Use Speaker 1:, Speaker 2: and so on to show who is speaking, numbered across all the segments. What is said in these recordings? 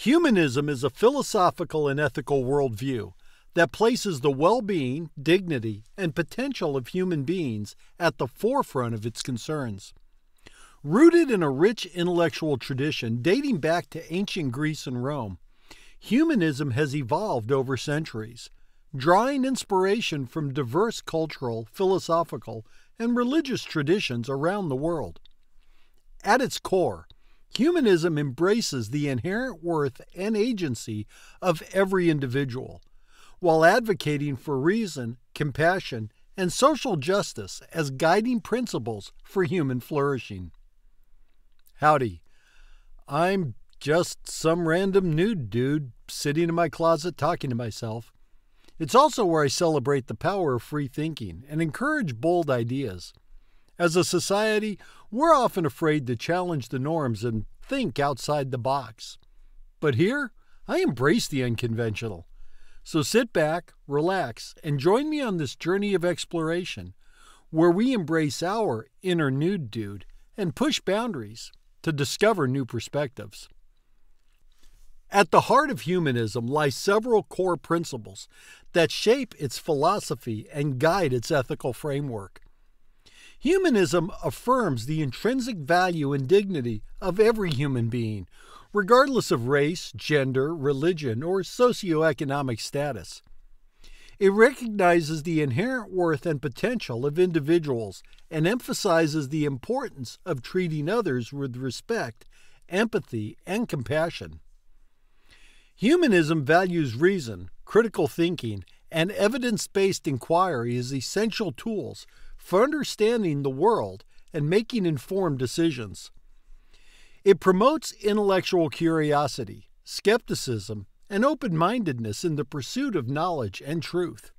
Speaker 1: Humanism is a philosophical and ethical worldview that places the well-being, dignity, and potential of human beings at the forefront of its concerns. Rooted in a rich intellectual tradition dating back to ancient Greece and Rome, humanism has evolved over centuries, drawing inspiration from diverse cultural, philosophical, and religious traditions around the world. At its core, humanism embraces the inherent worth and agency of every individual, while advocating for reason, compassion, and social justice as guiding principles for human flourishing. Howdy. I'm just some random nude dude sitting in my closet talking to myself. It's also where I celebrate the power of free thinking and encourage bold ideas. As a society, we're often afraid to challenge the norms and think outside the box. But here, I embrace the unconventional. So sit back, relax, and join me on this journey of exploration, where we embrace our inner nude dude and push boundaries to discover new perspectives. At the heart of humanism lie several core principles that shape its philosophy and guide its ethical framework. Humanism affirms the intrinsic value and dignity of every human being, regardless of race, gender, religion, or socioeconomic status. It recognizes the inherent worth and potential of individuals and emphasizes the importance of treating others with respect, empathy, and compassion. Humanism values reason, critical thinking, and evidence-based inquiry as essential tools for understanding the world and making informed decisions. It promotes intellectual curiosity, skepticism, and open-mindedness in the pursuit of knowledge and truth.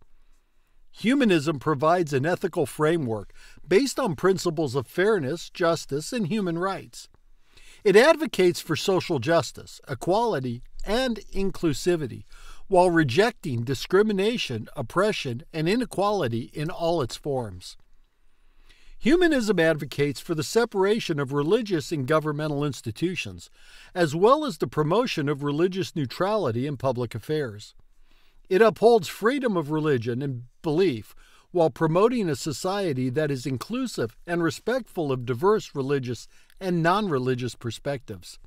Speaker 1: Humanism provides an ethical framework based on principles of fairness, justice, and human rights. It advocates for social justice, equality, and inclusivity, while rejecting discrimination, oppression, and inequality in all its forms. Humanism advocates for the separation of religious and governmental institutions, as well as the promotion of religious neutrality in public affairs. It upholds freedom of religion and belief while promoting a society that is inclusive and respectful of diverse religious and non-religious perspectives.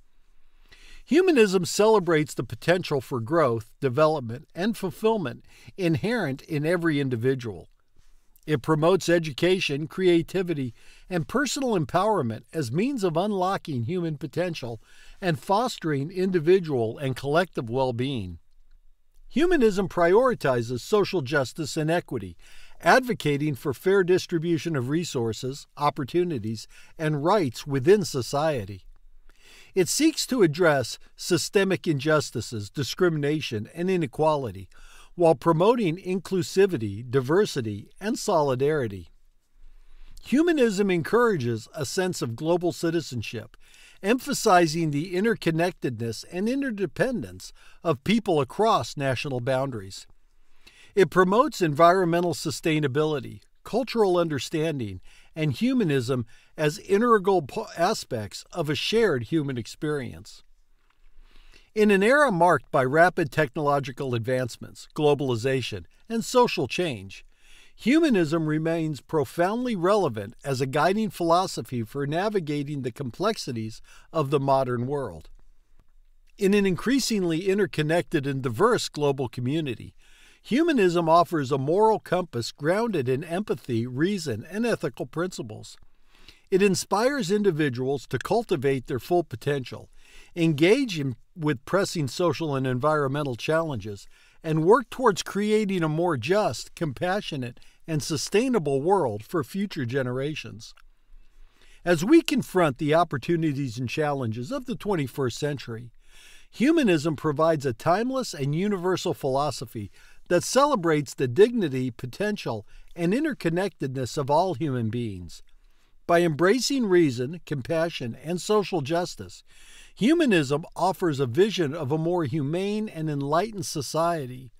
Speaker 1: Humanism celebrates the potential for growth, development, and fulfillment inherent in every individual. It promotes education, creativity, and personal empowerment as means of unlocking human potential and fostering individual and collective well-being. Humanism prioritizes social justice and equity, advocating for fair distribution of resources, opportunities, and rights within society. It seeks to address systemic injustices, discrimination, and inequality, while promoting inclusivity, diversity, and solidarity. Humanism encourages a sense of global citizenship, emphasizing the interconnectedness and interdependence of people across national boundaries. It promotes environmental sustainability, cultural understanding, and humanism as integral aspects of a shared human experience. In an era marked by rapid technological advancements, globalization, and social change, humanism remains profoundly relevant as a guiding philosophy for navigating the complexities of the modern world. In an increasingly interconnected and diverse global community, humanism offers a moral compass grounded in empathy, reason, and ethical principles. It inspires individuals to cultivate their full potential, engage with pressing social and environmental challenges, and work towards creating a more just, compassionate, and sustainable world for future generations. As we confront the opportunities and challenges of the 21st century, humanism provides a timeless and universal philosophy that celebrates the dignity, potential, and interconnectedness of all human beings. By embracing reason, compassion, and social justice, humanism offers a vision of a more humane and enlightened society,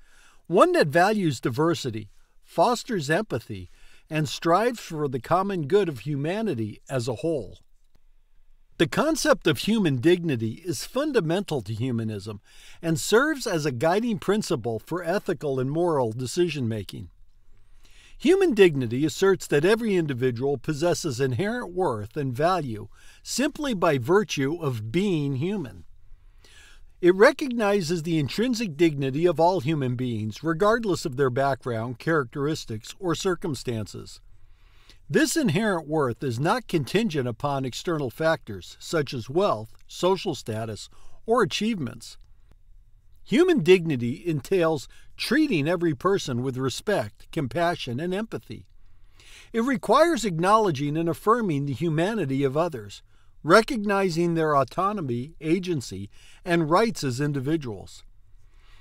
Speaker 1: one that values diversity, fosters empathy, and strives for the common good of humanity as a whole. The concept of human dignity is fundamental to humanism and serves as a guiding principle for ethical and moral decision-making. Human dignity asserts that every individual possesses inherent worth and value simply by virtue of being human. It recognizes the intrinsic dignity of all human beings, regardless of their background, characteristics, or circumstances. This inherent worth is not contingent upon external factors such as wealth, social status, or achievements. Human dignity entails treating every person with respect, compassion, and empathy. It requires acknowledging and affirming the humanity of others, recognizing their autonomy, agency, and rights as individuals.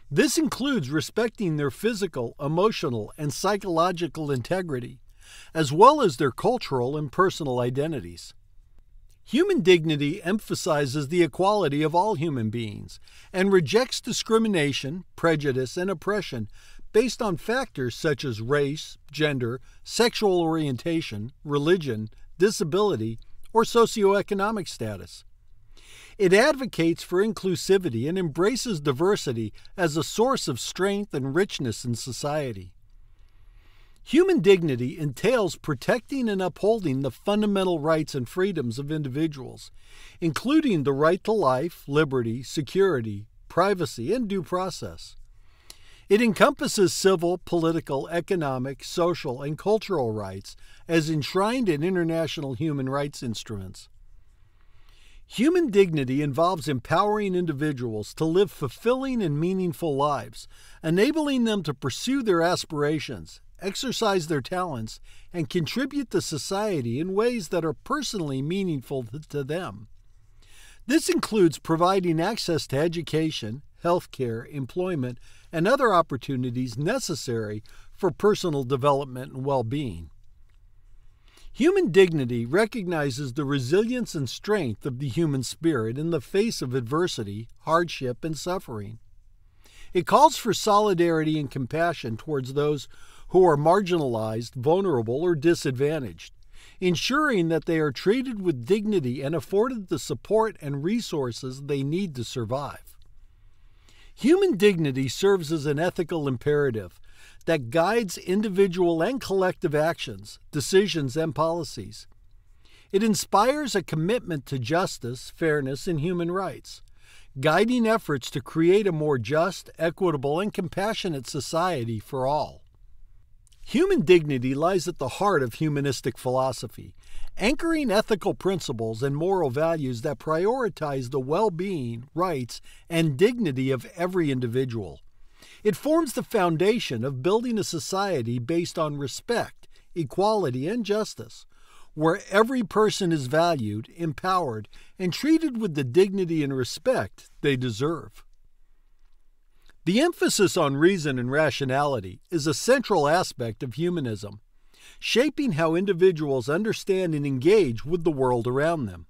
Speaker 1: This includes respecting their physical, emotional, and psychological integrity, as well as their cultural and personal identities. Human dignity emphasizes the equality of all human beings and rejects discrimination, prejudice, and oppression based on factors such as race, gender, sexual orientation, religion, disability, or socioeconomic status. It advocates for inclusivity and embraces diversity as a source of strength and richness in society. Human dignity entails protecting and upholding the fundamental rights and freedoms of individuals, including the right to life, liberty, security, privacy, and due process. It encompasses civil, political, economic, social, and cultural rights as enshrined in international human rights instruments. Human dignity involves empowering individuals to live fulfilling and meaningful lives, enabling them to pursue their aspirations, exercise their talents, and contribute to society in ways that are personally meaningful to them. This includes providing access to education, healthcare, employment, and other opportunities necessary for personal development and well-being. Human dignity recognizes the resilience and strength of the human spirit in the face of adversity, hardship, and suffering. It calls for solidarity and compassion towards those who are marginalized, vulnerable, or disadvantaged, ensuring that they are treated with dignity and afforded the support and resources they need to survive. Human dignity serves as an ethical imperative that guides individual and collective actions, decisions, and policies. It inspires a commitment to justice, fairness, and human rights, guiding efforts to create a more just, equitable, and compassionate society for all. Human dignity lies at the heart of humanistic philosophy, anchoring ethical principles and moral values that prioritize the well-being, rights, and dignity of every individual. It forms the foundation of building a society based on respect, equality, and justice, where every person is valued, empowered, and treated with the dignity and respect they deserve. The emphasis on reason and rationality is a central aspect of humanism, shaping how individuals understand and engage with the world around them.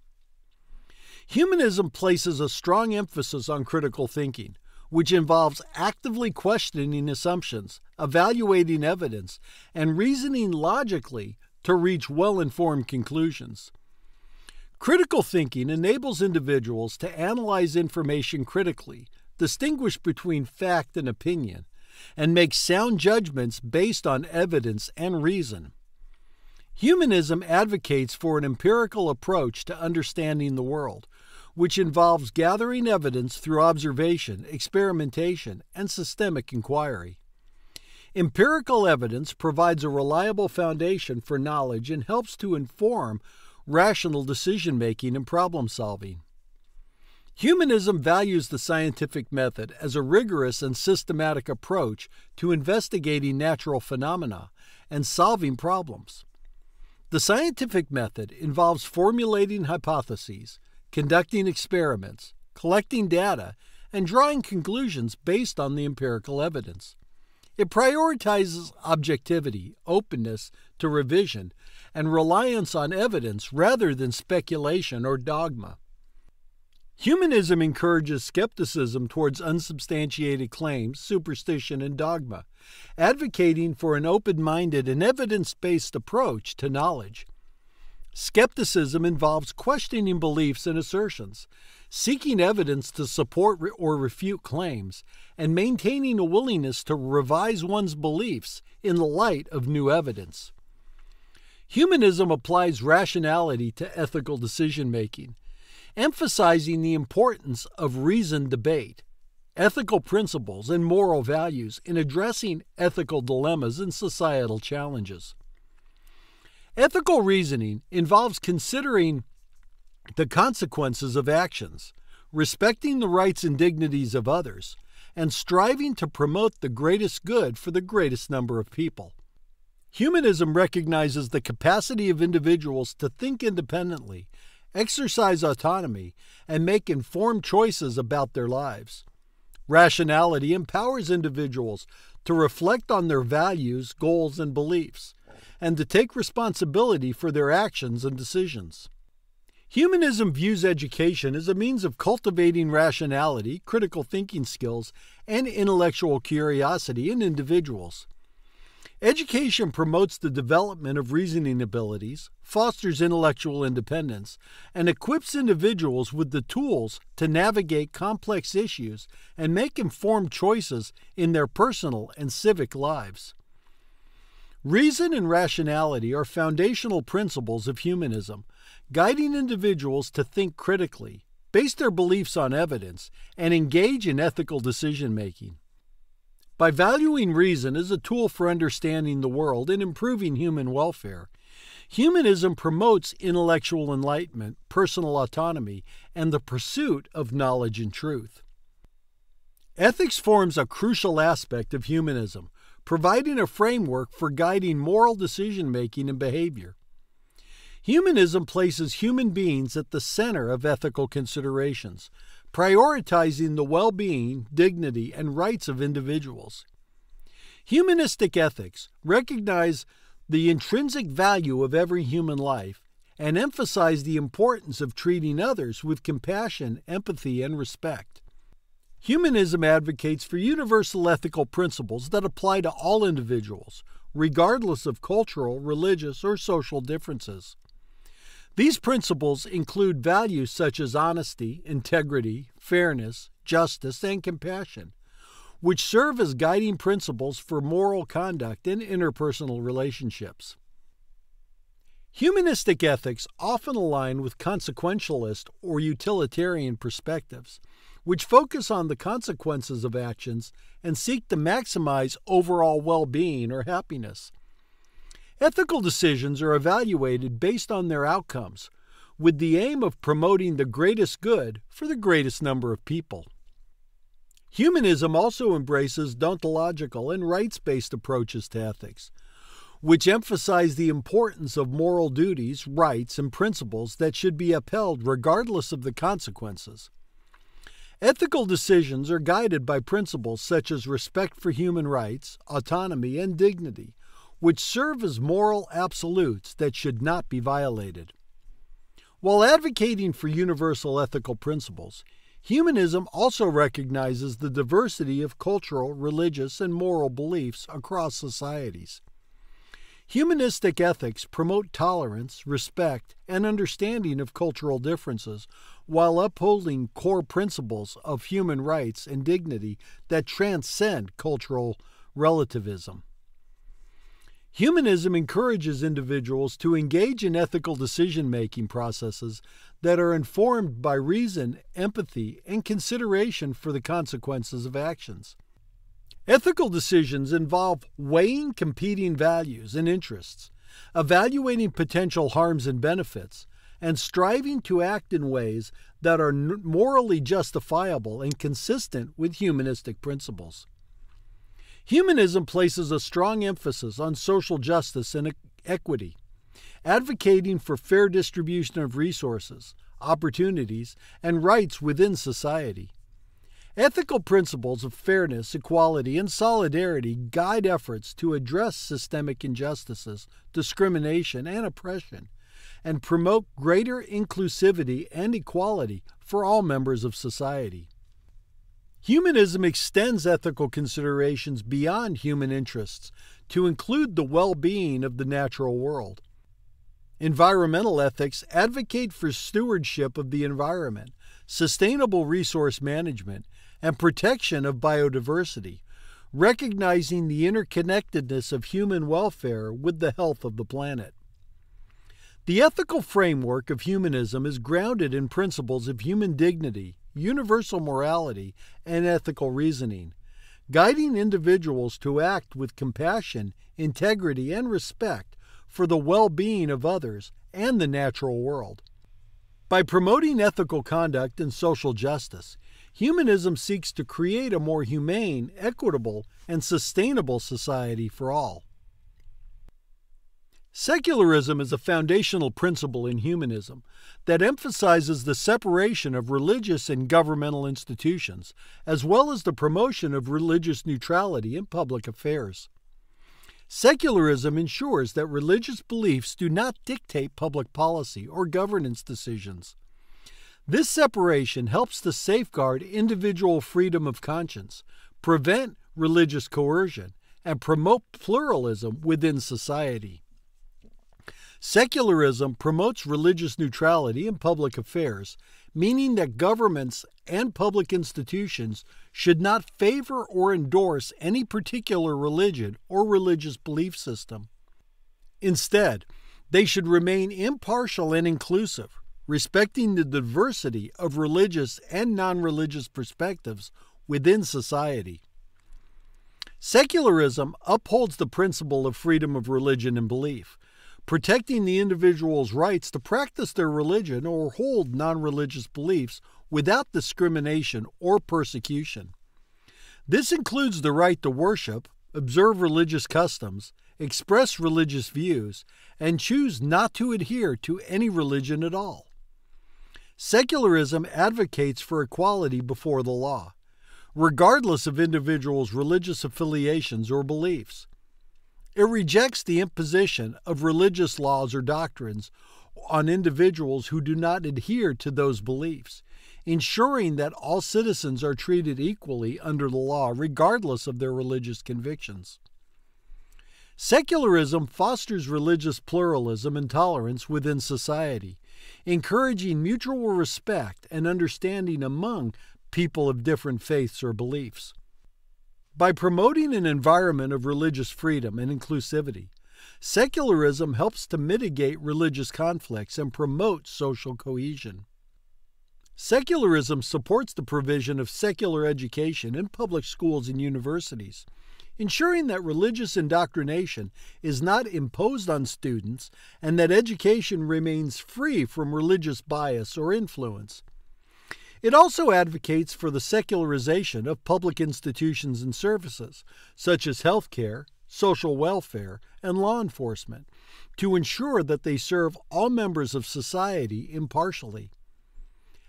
Speaker 1: Humanism places a strong emphasis on critical thinking, which involves actively questioning assumptions, evaluating evidence, and reasoning logically to reach well-informed conclusions. Critical thinking enables individuals to analyze information critically, distinguish between fact and opinion, and make sound judgments based on evidence and reason. Humanism advocates for an empirical approach to understanding the world, which involves gathering evidence through observation, experimentation, and systemic inquiry. Empirical evidence provides a reliable foundation for knowledge and helps to inform rational decision-making and problem-solving. Humanism values the scientific method as a rigorous and systematic approach to investigating natural phenomena and solving problems. The scientific method involves formulating hypotheses, conducting experiments, collecting data, and drawing conclusions based on the empirical evidence. It prioritizes objectivity, openness to revision, and reliance on evidence rather than speculation or dogma. Humanism encourages skepticism towards unsubstantiated claims, superstition, and dogma, advocating for an open-minded and evidence-based approach to knowledge. Skepticism involves questioning beliefs and assertions, seeking evidence to support or refute claims, and maintaining a willingness to revise one's beliefs in the light of new evidence. Humanism applies rationality to ethical decision-making, emphasizing the importance of reasoned debate, ethical principles, and moral values in addressing ethical dilemmas and societal challenges. Ethical reasoning involves considering the consequences of actions, respecting the rights and dignities of others, and striving to promote the greatest good for the greatest number of people. Humanism recognizes the capacity of individuals to think independently, exercise autonomy, and make informed choices about their lives. Rationality empowers individuals to reflect on their values, goals, and beliefs, and to take responsibility for their actions and decisions. Humanism views education as a means of cultivating rationality, critical thinking skills, and intellectual curiosity in individuals. Education promotes the development of reasoning abilities, fosters intellectual independence, and equips individuals with the tools to navigate complex issues and make informed choices in their personal and civic lives. Reason and rationality are foundational principles of humanism, guiding individuals to think critically, base their beliefs on evidence, and engage in ethical decision-making. By valuing reason as a tool for understanding the world and improving human welfare, humanism promotes intellectual enlightenment, personal autonomy, and the pursuit of knowledge and truth. Ethics forms a crucial aspect of humanism, providing a framework for guiding moral decision-making and behavior. Humanism places human beings at the center of ethical considerations, prioritizing the well-being, dignity, and rights of individuals. Humanistic ethics recognize the intrinsic value of every human life and emphasize the importance of treating others with compassion, empathy, and respect. Humanism advocates for universal ethical principles that apply to all individuals, regardless of cultural, religious, or social differences. These principles include values such as honesty, integrity, fairness, justice, and compassion, which serve as guiding principles for moral conduct in interpersonal relationships. Humanistic ethics often align with consequentialist or utilitarian perspectives, which focus on the consequences of actions and seek to maximize overall well-being or happiness. Ethical decisions are evaluated based on their outcomes, with the aim of promoting the greatest good for the greatest number of people. Humanism also embraces deontological and rights-based approaches to ethics, which emphasize the importance of moral duties, rights, and principles that should be upheld regardless of the consequences. Ethical decisions are guided by principles such as respect for human rights, autonomy, and dignity, which serve as moral absolutes that should not be violated. While advocating for universal ethical principles, humanism also recognizes the diversity of cultural, religious, and moral beliefs across societies. Humanistic ethics promote tolerance, respect, and understanding of cultural differences while upholding core principles of human rights and dignity that transcend cultural relativism. Humanism encourages individuals to engage in ethical decision-making processes that are informed by reason, empathy, and consideration for the consequences of actions. Ethical decisions involve weighing competing values and interests, evaluating potential harms and benefits, and striving to act in ways that are morally justifiable and consistent with humanistic principles. Humanism places a strong emphasis on social justice and equity, advocating for fair distribution of resources, opportunities, and rights within society. Ethical principles of fairness, equality, and solidarity guide efforts to address systemic injustices, discrimination, and oppression, and promote greater inclusivity and equality for all members of society. Humanism extends ethical considerations beyond human interests to include the well-being of the natural world. Environmental ethics advocate for stewardship of the environment, sustainable resource management, and protection of biodiversity, recognizing the interconnectedness of human welfare with the health of the planet. The ethical framework of humanism is grounded in principles of human dignity, universal morality, and ethical reasoning, guiding individuals to act with compassion, integrity, and respect for the well-being of others and the natural world. By promoting ethical conduct and social justice, humanism seeks to create a more humane, equitable, and sustainable society for all. Secularism is a foundational principle in humanism that emphasizes the separation of religious and governmental institutions, as well as the promotion of religious neutrality in public affairs. Secularism ensures that religious beliefs do not dictate public policy or governance decisions. This separation helps to safeguard individual freedom of conscience, prevent religious coercion, and promote pluralism within society. Secularism promotes religious neutrality in public affairs, meaning that governments and public institutions should not favor or endorse any particular religion or religious belief system. Instead, they should remain impartial and inclusive, respecting the diversity of religious and non-religious perspectives within society. Secularism upholds the principle of freedom of religion and belief, protecting the individual's rights to practice their religion or hold non-religious beliefs without discrimination or persecution. This includes the right to worship, observe religious customs, express religious views, and choose not to adhere to any religion at all. Secularism advocates for equality before the law, regardless of individuals' religious affiliations or beliefs. It rejects the imposition of religious laws or doctrines on individuals who do not adhere to those beliefs, ensuring that all citizens are treated equally under the law regardless of their religious convictions. Secularism fosters religious pluralism and tolerance within society, encouraging mutual respect and understanding among people of different faiths or beliefs. By promoting an environment of religious freedom and inclusivity, secularism helps to mitigate religious conflicts and promote social cohesion. Secularism supports the provision of secular education in public schools and universities, ensuring that religious indoctrination is not imposed on students and that education remains free from religious bias or influence. It also advocates for the secularization of public institutions and services, such as healthcare, social welfare, and law enforcement, to ensure that they serve all members of society impartially.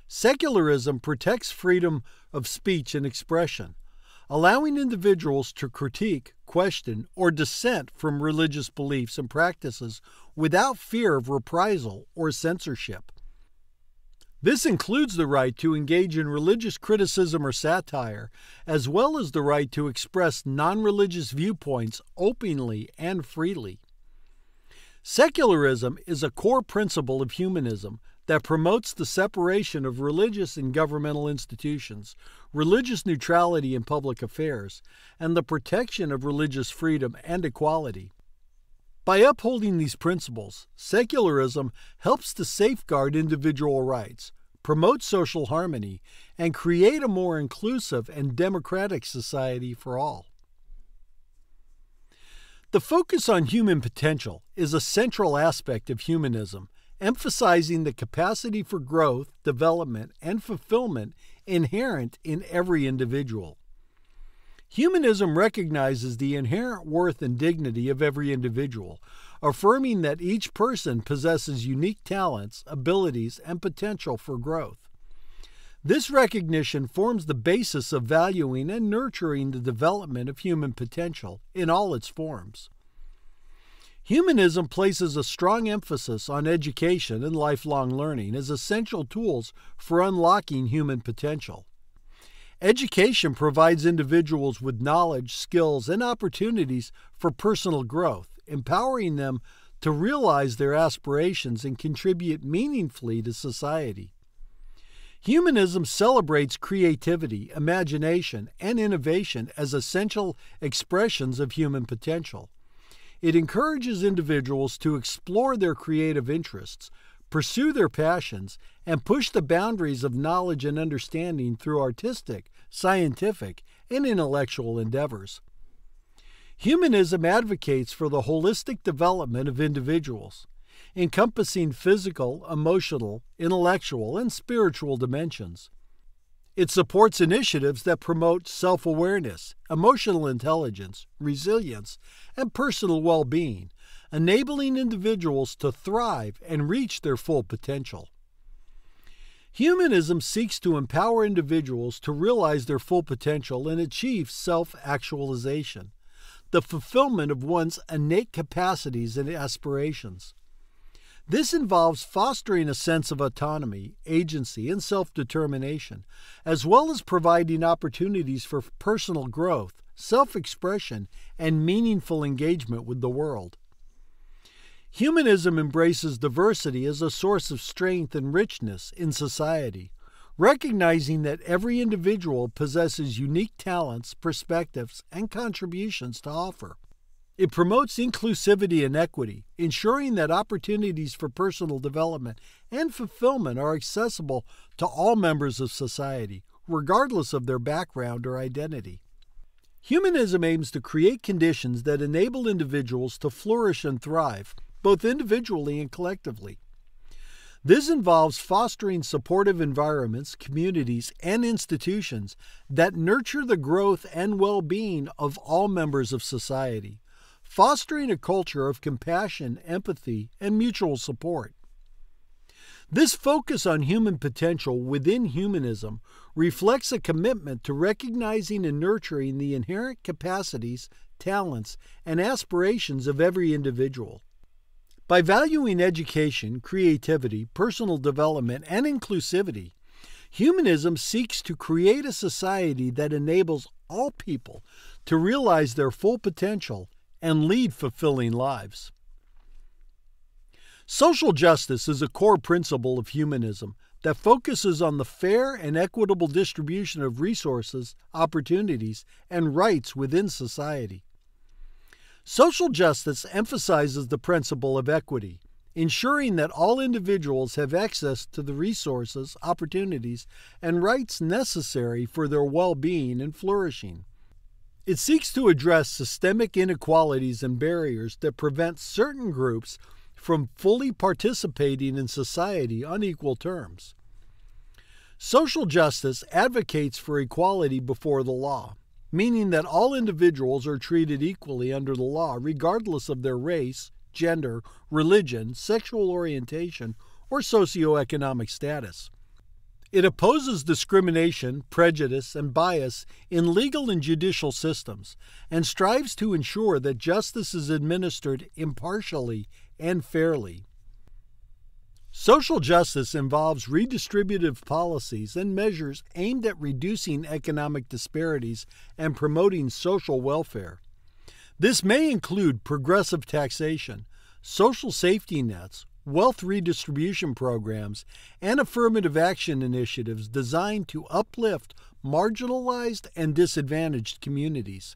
Speaker 1: Secularism protects freedom of speech and expression, allowing individuals to critique, question, or dissent from religious beliefs and practices without fear of reprisal or censorship. This includes the right to engage in religious criticism or satire, as well as the right to express non-religious viewpoints openly and freely. Secularism is a core principle of humanism that promotes the separation of religious and governmental institutions, religious neutrality in public affairs, and the protection of religious freedom and equality. By upholding these principles, secularism helps to safeguard individual rights, promote social harmony, and create a more inclusive and democratic society for all. The focus on human potential is a central aspect of humanism, emphasizing the capacity for growth, development, and fulfillment inherent in every individual. Humanism recognizes the inherent worth and dignity of every individual, affirming that each person possesses unique talents, abilities, and potential for growth. This recognition forms the basis of valuing and nurturing the development of human potential in all its forms. Humanism places a strong emphasis on education and lifelong learning as essential tools for unlocking human potential. Education provides individuals with knowledge, skills, and opportunities for personal growth, empowering them to realize their aspirations and contribute meaningfully to society. Humanism celebrates creativity, imagination, and innovation as essential expressions of human potential. It encourages individuals to explore their creative interests, pursue their passions, and push the boundaries of knowledge and understanding through artistic, scientific, and intellectual endeavors. Humanism advocates for the holistic development of individuals, encompassing physical, emotional, intellectual, and spiritual dimensions. It supports initiatives that promote self-awareness, emotional intelligence, resilience, and personal well-being, enabling individuals to thrive and reach their full potential. Humanism seeks to empower individuals to realize their full potential and achieve self-actualization, the fulfillment of one's innate capacities and aspirations. This involves fostering a sense of autonomy, agency, and self-determination, as well as providing opportunities for personal growth, self-expression, and meaningful engagement with the world. Humanism embraces diversity as a source of strength and richness in society, recognizing that every individual possesses unique talents, perspectives, and contributions to offer. It promotes inclusivity and equity, ensuring that opportunities for personal development and fulfillment are accessible to all members of society, regardless of their background or identity. Humanism aims to create conditions that enable individuals to flourish and thrive, both individually and collectively. This involves fostering supportive environments, communities, and institutions that nurture the growth and well-being of all members of society, fostering a culture of compassion, empathy, and mutual support. This focus on human potential within humanism reflects a commitment to recognizing and nurturing the inherent capacities, talents, and aspirations of every individual. By valuing education, creativity, personal development, and inclusivity, humanism seeks to create a society that enables all people to realize their full potential and lead fulfilling lives. Social justice is a core principle of humanism that focuses on the fair and equitable distribution of resources, opportunities, and rights within society. Social justice emphasizes the principle of equity, ensuring that all individuals have access to the resources, opportunities, and rights necessary for their well-being and flourishing. It seeks to address systemic inequalities and barriers that prevent certain groups from fully participating in society on equal terms. Social justice advocates for equality before the law, meaning that all individuals are treated equally under the law regardless of their race, gender, religion, sexual orientation, or socioeconomic status. It opposes discrimination, prejudice, and bias in legal and judicial systems, and strives to ensure that justice is administered impartially and fairly. Social justice involves redistributive policies and measures aimed at reducing economic disparities and promoting social welfare. This may include progressive taxation, social safety nets, wealth redistribution programs, and affirmative action initiatives designed to uplift marginalized and disadvantaged communities.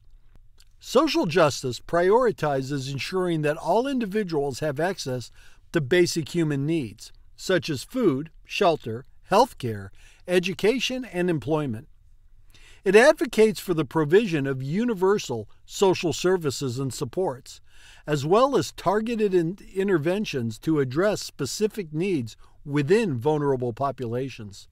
Speaker 1: Social justice prioritizes ensuring that all individuals have access to basic human needs, such as food, shelter, health care, education, and employment. It advocates for the provision of universal social services and supports, as well as targeted interventions to address specific needs within vulnerable populations.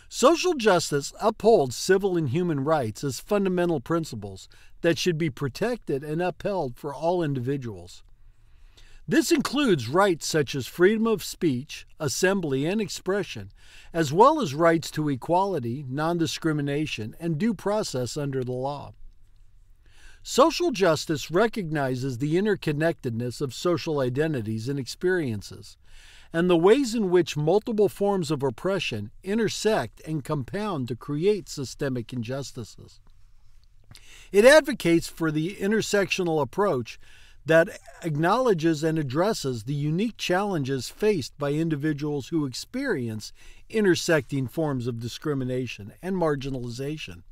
Speaker 1: Social justice upholds civil and human rights as fundamental principles that should be protected and upheld for all individuals. This includes rights such as freedom of speech, assembly, and expression, as well as rights to equality, non-discrimination, and due process under the law. Social justice recognizes the interconnectedness of social identities and experiences, and the ways in which multiple forms of oppression intersect and compound to create systemic injustices. It advocates for the intersectional approach that acknowledges and addresses the unique challenges faced by individuals who experience intersecting forms of discrimination and marginalization.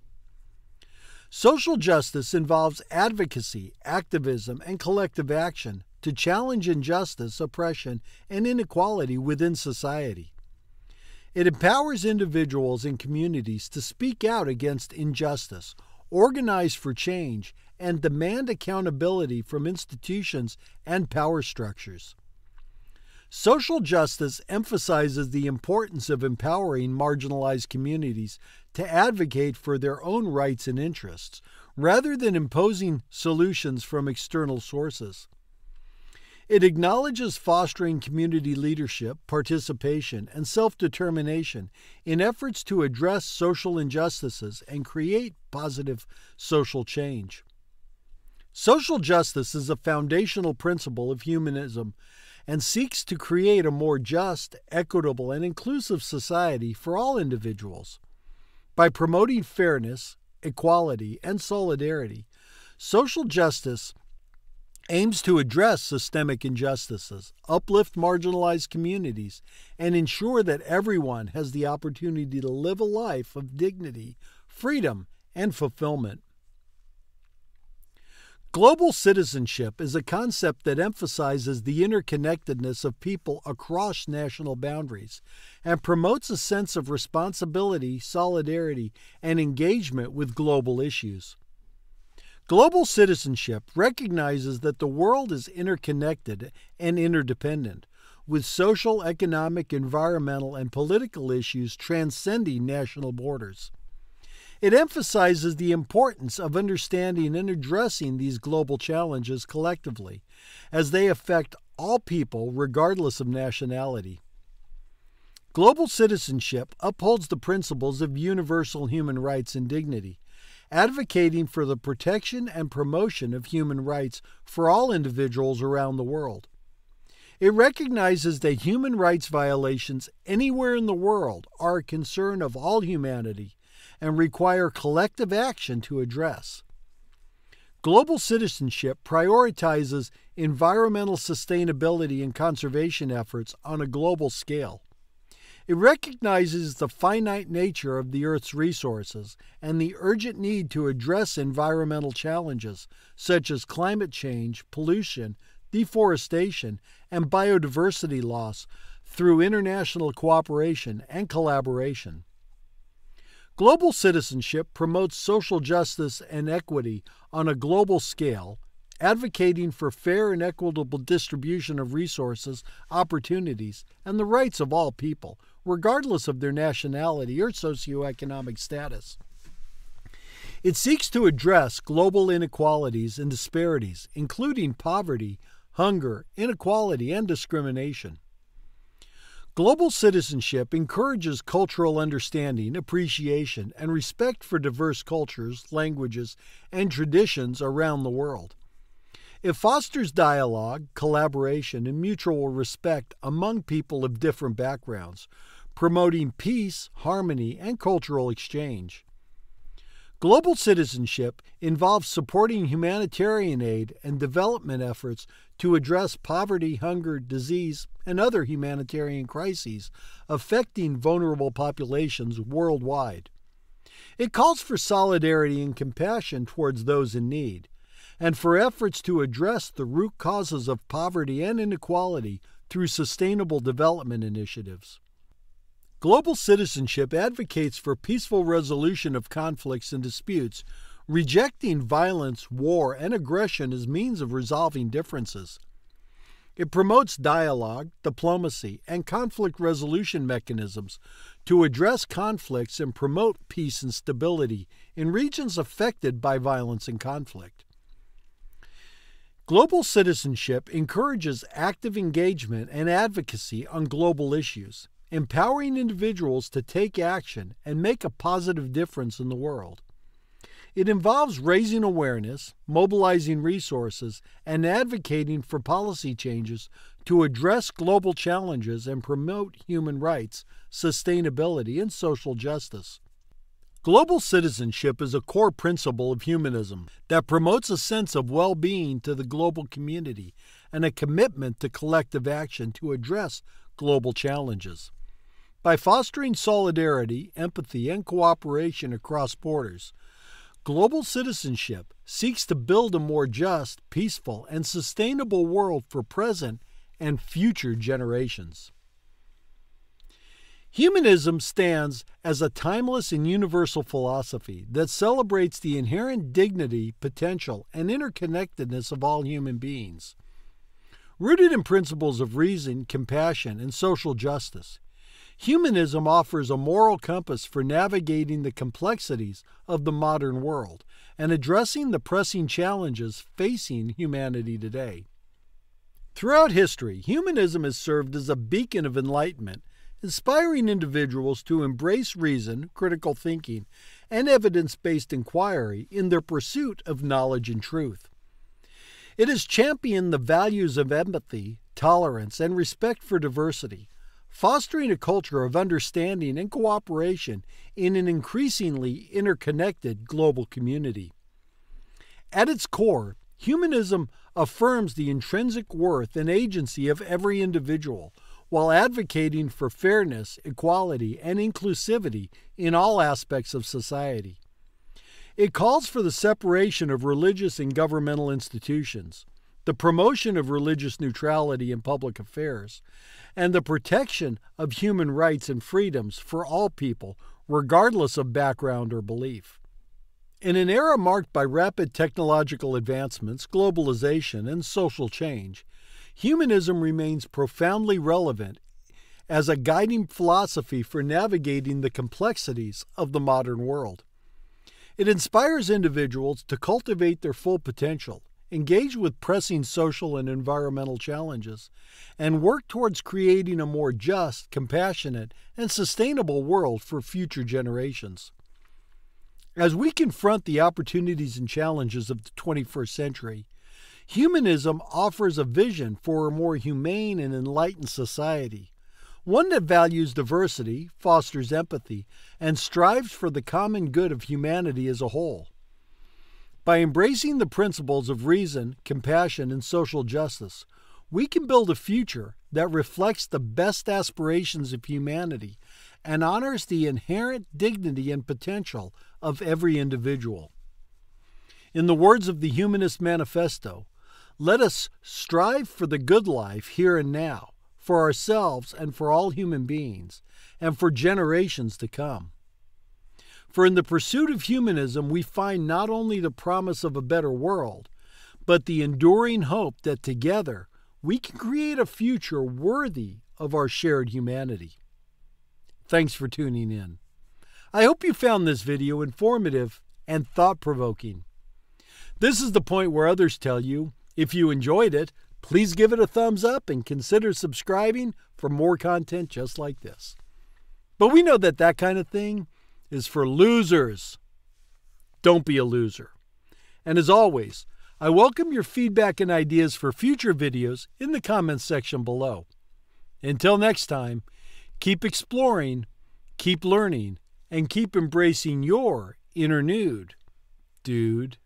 Speaker 1: Social justice involves advocacy, activism, and collective action to challenge injustice, oppression, and inequality within society. It empowers individuals and communities to speak out against injustice, organize for change, and demand accountability from institutions and power structures. Social justice emphasizes the importance of empowering marginalized communities to advocate for their own rights and interests, rather than imposing solutions from external sources. It acknowledges fostering community leadership, participation, and self-determination in efforts to address social injustices and create positive social change. Social justice is a foundational principle of humanism and seeks to create a more just, equitable, and inclusive society for all individuals. By promoting fairness, equality, and solidarity, social justice aims to address systemic injustices, uplift marginalized communities, and ensure that everyone has the opportunity to live a life of dignity, freedom, and fulfillment. Global citizenship is a concept that emphasizes the interconnectedness of people across national boundaries and promotes a sense of responsibility, solidarity, and engagement with global issues. Global citizenship recognizes that the world is interconnected and interdependent, with social, economic, environmental, and political issues transcending national borders. It emphasizes the importance of understanding and addressing these global challenges collectively, as they affect all people regardless of nationality. Global citizenship upholds the principles of universal human rights and dignity, advocating for the protection and promotion of human rights for all individuals around the world. It recognizes that human rights violations anywhere in the world are a concern of all humanity and require collective action to address. Global citizenship prioritizes environmental sustainability and conservation efforts on a global scale. It recognizes the finite nature of the Earth's resources and the urgent need to address environmental challenges such as climate change, pollution, deforestation, and biodiversity loss through international cooperation and collaboration. Global citizenship promotes social justice and equity on a global scale, advocating for fair and equitable distribution of resources, opportunities, and the rights of all people, regardless of their nationality or socioeconomic status. It seeks to address global inequalities and disparities, including poverty, hunger, inequality, and discrimination. Global citizenship encourages cultural understanding, appreciation, and respect for diverse cultures, languages, and traditions around the world. It fosters dialogue, collaboration, and mutual respect among people of different backgrounds, promoting peace, harmony, and cultural exchange. Global citizenship involves supporting humanitarian aid and development efforts to address poverty, hunger, disease, and other humanitarian crises affecting vulnerable populations worldwide. It calls for solidarity and compassion towards those in need, and for efforts to address the root causes of poverty and inequality through sustainable development initiatives. Global citizenship advocates for peaceful resolution of conflicts and disputes, rejecting violence, war, and aggression as means of resolving differences. It promotes dialogue, diplomacy, and conflict resolution mechanisms to address conflicts and promote peace and stability in regions affected by violence and conflict. Global citizenship encourages active engagement and advocacy on global issues, empowering individuals to take action and make a positive difference in the world. It involves raising awareness, mobilizing resources, and advocating for policy changes to address global challenges and promote human rights, sustainability, and social justice. Global citizenship is a core principle of humanism that promotes a sense of well-being to the global community and a commitment to collective action to address global challenges. By fostering solidarity, empathy, and cooperation across borders, global citizenship seeks to build a more just, peaceful, and sustainable world for present and future generations. Humanism stands as a timeless and universal philosophy that celebrates the inherent dignity, potential, and interconnectedness of all human beings. Rooted in principles of reason, compassion, and social justice, humanism offers a moral compass for navigating the complexities of the modern world and addressing the pressing challenges facing humanity today. Throughout history, humanism has served as a beacon of enlightenment, inspiring individuals to embrace reason, critical thinking, and evidence-based inquiry in their pursuit of knowledge and truth. It has championed the values of empathy, tolerance, and respect for diversity, fostering a culture of understanding and cooperation in an increasingly interconnected global community. At its core, humanism affirms the intrinsic worth and agency of every individual, while advocating for fairness, equality, and inclusivity in all aspects of society. It calls for the separation of religious and governmental institutions, the promotion of religious neutrality in public affairs, and the protection of human rights and freedoms for all people, regardless of background or belief. In an era marked by rapid technological advancements, globalization, and social change, humanism remains profoundly relevant as a guiding philosophy for navigating the complexities of the modern world. It inspires individuals to cultivate their full potential, engage with pressing social and environmental challenges, and work towards creating a more just, compassionate, and sustainable world for future generations. As we confront the opportunities and challenges of the 21st century, humanism offers a vision for a more humane and enlightened society, one that values diversity, fosters empathy, and strives for the common good of humanity as a whole. By embracing the principles of reason, compassion, and social justice, we can build a future that reflects the best aspirations of humanity and honors the inherent dignity and potential of every individual. In the words of the Humanist Manifesto, let us strive for the good life here and now, for ourselves and for all human beings, and for generations to come. For in the pursuit of humanism, we find not only the promise of a better world, but the enduring hope that together we can create a future worthy of our shared humanity. Thanks for tuning in. I hope you found this video informative and thought-provoking. This is the point where others tell you, if you enjoyed it, please give it a thumbs up and consider subscribing for more content just like this. But we know that that kind of thing is for losers. Don't be a loser. And as always, I welcome your feedback and ideas for future videos in the comments section below. Until next time, keep exploring, keep learning, and keep embracing your inner nude, dude.